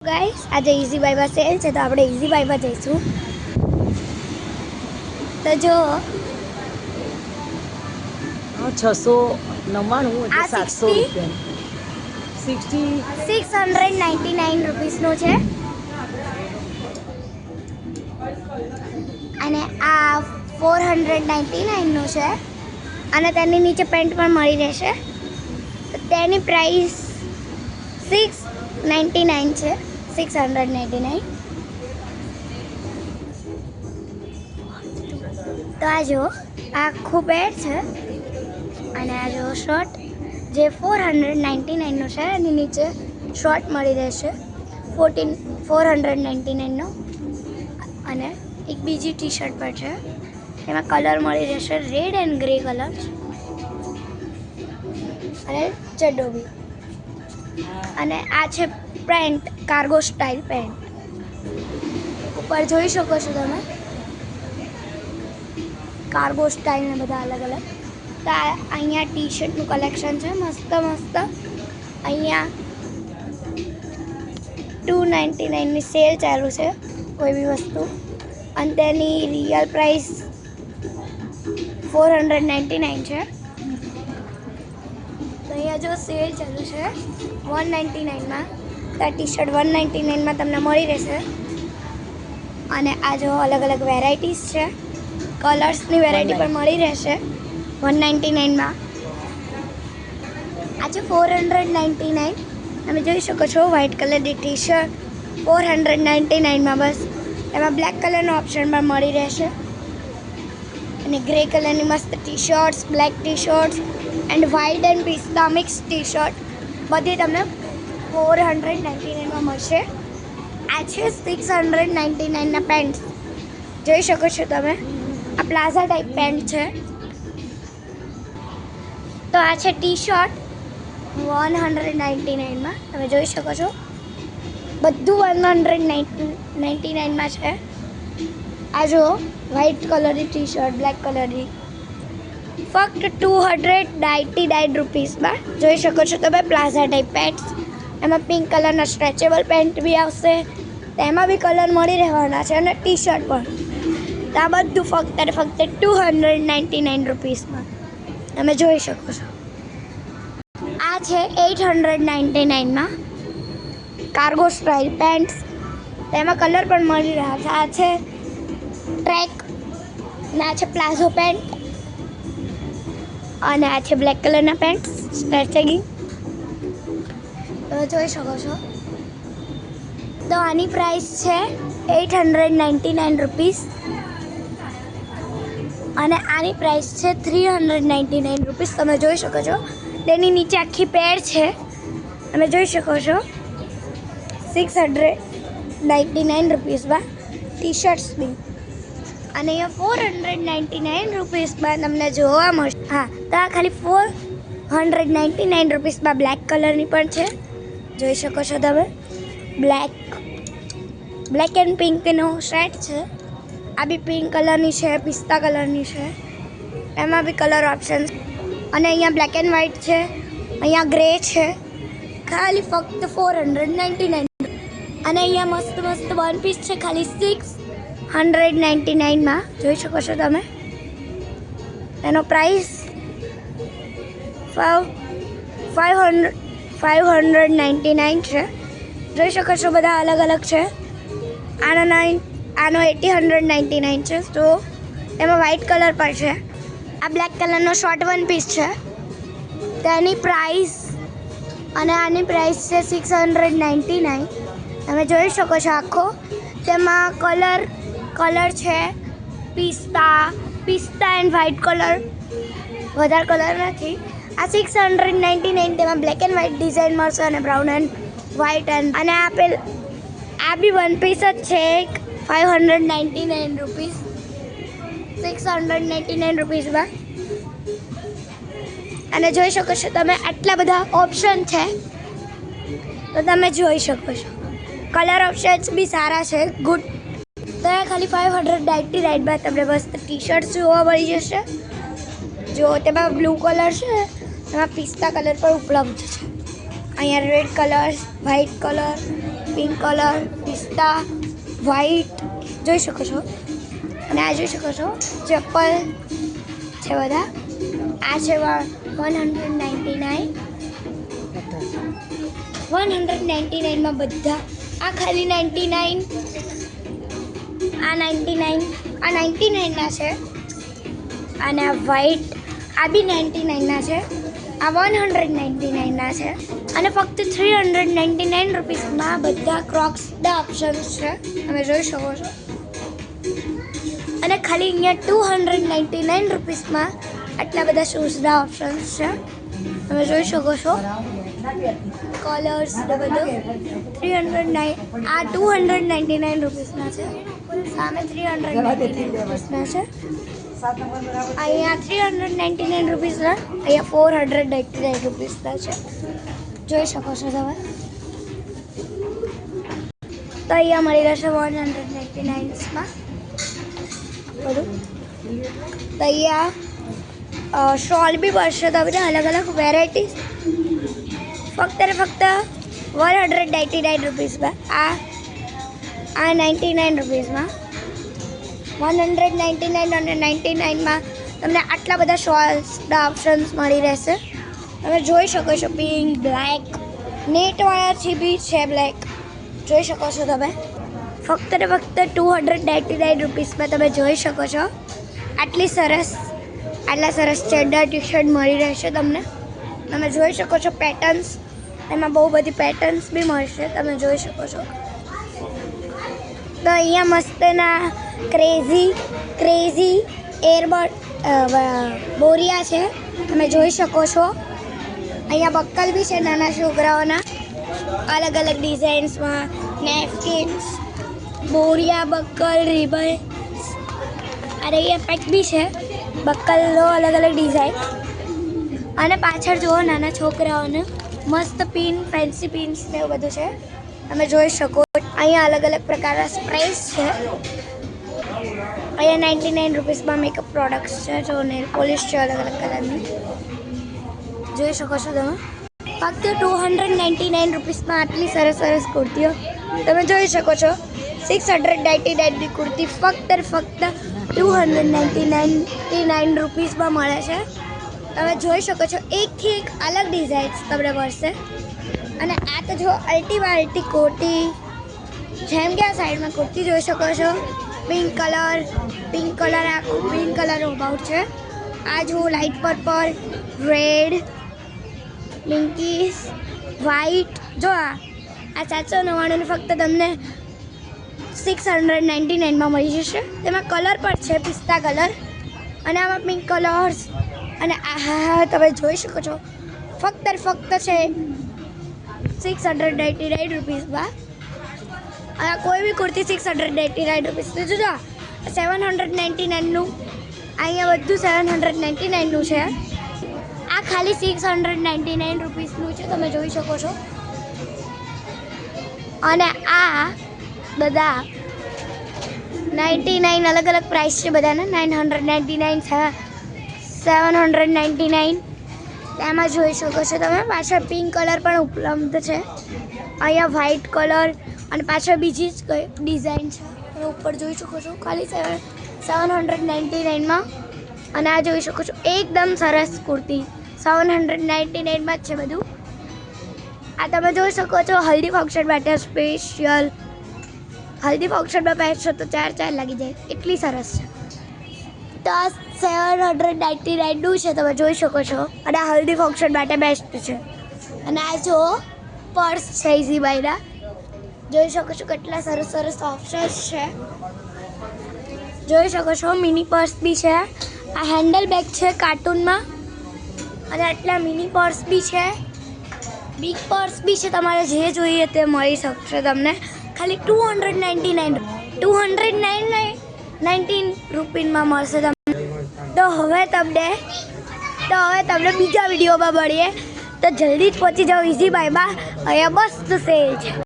Guys આજે easy બાયમાં cell છે તો આપણે ઇઝી બાયમાં જઈશું. તો જો 699 આ 700 રૂપિયા 699 રૂપીસનું છે અને આ 499નું છે અને તેની નીચે પેન્ટ પણ મળી રહેશે. તો તેની પ્રાઇસ 699 છે. 699. તો આ જો આખું પેન્ટ છે અને આ જો શર્ટ જે 499નું છે એની નીચે શર્ટ મળી રહેશે 499નો અને એક બીજી ટી શર્ટ પર છે એમાં કલર મળી રહેશે રેડ એન્ડ ગ્રે કલર અને ચડ્ડો બી. અને આ છે પેન્ટ કાર્ગો સ્ટાઇલ પેન્ટ ઉપર જોઈ શકો છો તમે કાર્ગો સ્ટાઇલ ને બધા અલગ અલગ. તો અહીંયા ટી શર્ટનું કલેક્શન છે મસ્ત મસ્ત. અહીંયા 299ની સેલ ચાલુ છે કોઈ બી વસ્તુ અને તેની રિયલ પ્રાઇસ 499 છે. તો અહીંયા જો સેલ ચાલુ છે 199માં તો ટી શર્ટ 199માં તમને મળી રહેશે. અને આ જો અલગ અલગ વેરાયટીઝ છે કલર્સની વેરાયટી પણ મળી રહેશે 199માં. આ છે 499 તમે જોઈ શકો છો વ્હાઇટ કલરની ટી શર્ટ 499માં બસ. એમાં બ્લેક કલરનો ઓપ્શન પણ મળી રહેશે અને ગ્રે કલરની મસ્ત T shirts black T shirts and white and પિસ્તા મિક્સ ટી શર્ટ બધી તમને 499માં મળશે. આ છે 699ના પેન્ટ જોઈ શકો છો તમે. આ પ્લાઝા ટાઈપ પેન્ટ છે. તો આ છે ટી શર્ટ 199માં તમે જોઈ શકો છો બધું 199માં છે. આ જો વ્હાઇટ કલરની ટી શર્ટ બ્લેક કલરની ફક્ત 299 રૂપીસમાં જોઈ શકો છો તમે. પ્લાઝા ટાઈપ પેન્ટ્સ એમાં પિંક કલરના સ્ટ્રેચેબલ પેન્ટ બી આવશે તેમાં બી કલર મળી રહેવાના છે અને ટી શર્ટ પણ. તો આ બધું ફક્ત 299 રૂપીસમાં તમે જોઈ શકો છો. આ છે 899માં કાર્ગો સ્ટાઇલ પેન્ટ્સ તેમાં કલર પણ મળી રહ્યા છે. આ છે ટ્રેક અને આ છે પ્લાઝો પેન્ટ અને આ છે બ્લેક કલરના પેન્ટ સ્ટ્રેચેગિંગ તમે જોઈ શકો છો. તો આની પ્રાઇસ છે 899 રૂપીસ અને આની પ્રાઇસ છે 399 રૂપીસ તમે જોઈ શકો છો. તેની નીચે આખી પેર છે તમે જોઈ શકો છો 699 રૂપીસમાં ટી શર્ટ્સ બી. અને અહીંયા 499 રૂપીસમાં તમને જોવા મળશે. હા તો આ ખાલી 499 રૂપીસમાં બ્લેક કલરની પણ છે જોઈ શકો છો તમે. બ્લેક એન્ડ પિંકનો સેટ છે. આ બી પિંક કલરની છે પિસ્તા કલરની છે એમાં બી કલર ઓપ્શન. અને અહીંયા બ્લેક એન્ડ વ્હાઇટ છે અહીંયા ગ્રે છે ખાલી ફક્ત 499. અને અહીંયા મસ્ત મસ્ત વન પીસ છે ખાલી 699માં જોઈ શકો છો તમે. એનો પ્રાઇસ 599 છે જોઈ શકો છો. બધા અલગ અલગ છે. આનો 899 છે. તો એમાં વ્હાઇટ કલર પર છે. આ બ્લેક કલરનો શોર્ટ વન પીસ છે તેની પ્રાઇસ અને આની પ્રાઇસ છે 699 તમે જોઈ શકો છો આખો. તેમાં કલર છે પિસ્તા એન્ડ વ્હાઇટ કલર વધારે કલર નથી. આ 699 તેમાં બ્લેક એન્ડ વ્હાઇટ ડિઝાઇન મળશે અને બ્રાઉન એન્ડ વ્હાઇટ એન્ડ. અને આ બી વન પીસ જ છે 599 રૂપીસ 699 રૂપીસમાં. અને જોઈ શકો છો તમે આટલા બધા ઓપ્શન છે તો તમે જોઈ શકો છો. કલર ઓપ્શન્સ બી સારા છે ગુડ. તો ખાલી 599માં તમને મસ્ત ટી શર્ટ જોવા મળી જશે. જો તેમાં બ્લુ કલર છે એમાં પિસ્તા કલર પણ ઉપલબ્ધ છે. અહીંયા red colour white colour pink colour, પિસ્તા, વ્હાઈટ જોઈ શકો છો. અને આ જોઈ શકો છો ચપ્પલ છે બધા. આ છે 199માં બધા. આ ખાલી 99, આ 99, આ 99ના છે. અને આ વ્હાઈટ આ બી 99ના છે. આ 199ના છે. અને ફક્ત 399 રૂપીસમાં બધા ક્રોક્સના ઓપ્શન્સ છે, તમે જોઈ શકો છો. અને ખાલી અહીંયા 299 રૂપીસમાં આટલા બધા શૂઝના ઓપ્શન્સ છે, તમે જોઈ શકો છો. કલર્સ ને બધું 309. આ 299 રૂપીસના છે, સામે 399 રૂપીસના છે. અહીંયા 399 રૂપીસના, અહીંયા 499 રૂપીસના છે, જોઈ શકો છો તમે. તો અહીંયા મળી રહેશે 199માં બધું. તો અહીંયા શોલ બી મળશે તમને અલગ અલગ વેરાયટીઝ ફક્ત 199 રૂપીસમાં. આ 99 રૂપીસમાં, 199 અને 99માં તમને આટલા બધા શોલ્સના ઓપ્શન્સ મળી રહેશે. તમે જોઈ શકો છો પિંક, બ્લેક, નેટવાળાથી બી છે બ્લેક, જોઈ શકો છો તમે. ફક્ત 299 રૂપીસમાં તમે જોઈ શકો છો આટલા સરસ ચેડર ટી શર્ટ મળી રહેશે તમને. તમે જોઈ શકો છો પેટર્ન્સ, એમાં બહુ બધી પેટર્ન્સ બી મળશે, તમે જોઈ શકો છો. તો અહીંયા મસ્તના ક્રેઝી એરબડ બોરિયા છે, તમે જોઈ શકો છો. અહીંયા બક્કલ બી છે નાના છોકરાઓના અલગ અલગ ડિઝાઇન્સમાં, નેપકિન્સ, બોરિયા, બક્કલ, રિબન. અરે અહીંયા પેક બી છે બક્કલનો અલગ અલગ ડિઝાઇન. અને પાછળ જુઓ નાના છોકરાઓને મસ્ત પિન, ફેન્સી પિન્સ ને એવું બધું છે, તમે જોઈ શકો. અહીંયા અલગ અલગ પ્રકારના સ્પ્રેસ છે. અહીંયા 99 રૂપીસમાં મેકઅપ પ્રોડક્ટ્સ છે, જો નેલ પોલિશ છે અલગ અલગ કલરની, જોઈ શકો છો તમે. ફક્ત 299 રૂપીસમાં આટલી સરસ સરસ કુર્તીઓ તમે જોઈ શકો છો. 699ની કુર્તી ફક્ત 299 રૂપીસમાં મળે છે, તમે જોઈ શકો છો. એકથી એક અલગ ડિઝાઇન્સ તમને મળશે. અને આ તો જો અલ્ટી કુર્તી, જેમ કે આ સાઈડમાં કુર્તી જોઈ શકો છો, પિંક કલર આખું પિંક કલર અબાઉટ છે. આ જો લાઇટ પર્પલ, રેડ, પિંકીસ, વ્હાઈટ. જો આ 799 ફક્ત તમને 699માં મળી જશે. તેમાં કલર પણ છે પિસ્તા કલર, અને આમાં પિંક કલર્સ. અને આ તમે જોઈ શકો છો ફક્ત છે 699 રૂપીસમાં. આ કોઈ બી કુર્તી 699 રૂપીસની. જોજો 799નું, અહીંયા બધું 799નું છે. આ ખાલી 699 રૂપીસનું છે, તમે જોઈ શકો છો. અને આ બધા 99 અલગ અલગ પ્રાઇસ છે બધાના. 999 છે, 799 તેમાં જોઈ શકો છો તમે. પાછળ પિંક કલર પણ ઉપલબ્ધ છે. અહીંયા વ્હાઈટ કલર અને પાછળ બીજી જ કઈ ડિઝાઇન છે, તમે ઉપર જોઈ શકો છો ખાલી 799માં. અને આ જોઈ શકો છો એકદમ સરસ કુર્તી 799માં જ છે બધું. આ તમે જોઈ શકો છો હલ્દી ફંક્શન માટે સ્પેશિયલ. હલ્દી ફંક્શનમાં પહેરશો તો 4 લાગી જાય, એટલી સરસ છે. તો આ 799નું છે, તમે જોઈ શકો છો. અને આ હલ્દી ફંક્શન માટે બેસ્ટ છે. અને આ જો પર્સ છે ઇઝીબાઈના, જોઈ શકો છો કેટલા સરસ સરસ ઓપ્શન્સ છે, જોઈ શકો છો. મિની પર્સ બી છે. આ હેન્ડલ બેગ છે કાર્ટૂનમાં. અને આટલા મિની પર્સ બી છે, બિગ પર્સ બી છે. તમારે જે જોઈએ તે મળી શકશે તમને ખાલી 299 રૂપીમાં મળશે તમને. તો હવે તમને બીજા વિડીયોમાં મળીએ. તો જલ્દી જ પહોંચી જાઓ ઇઝીબાઈમાં, અહીંયા મસ્ત સેલ છે.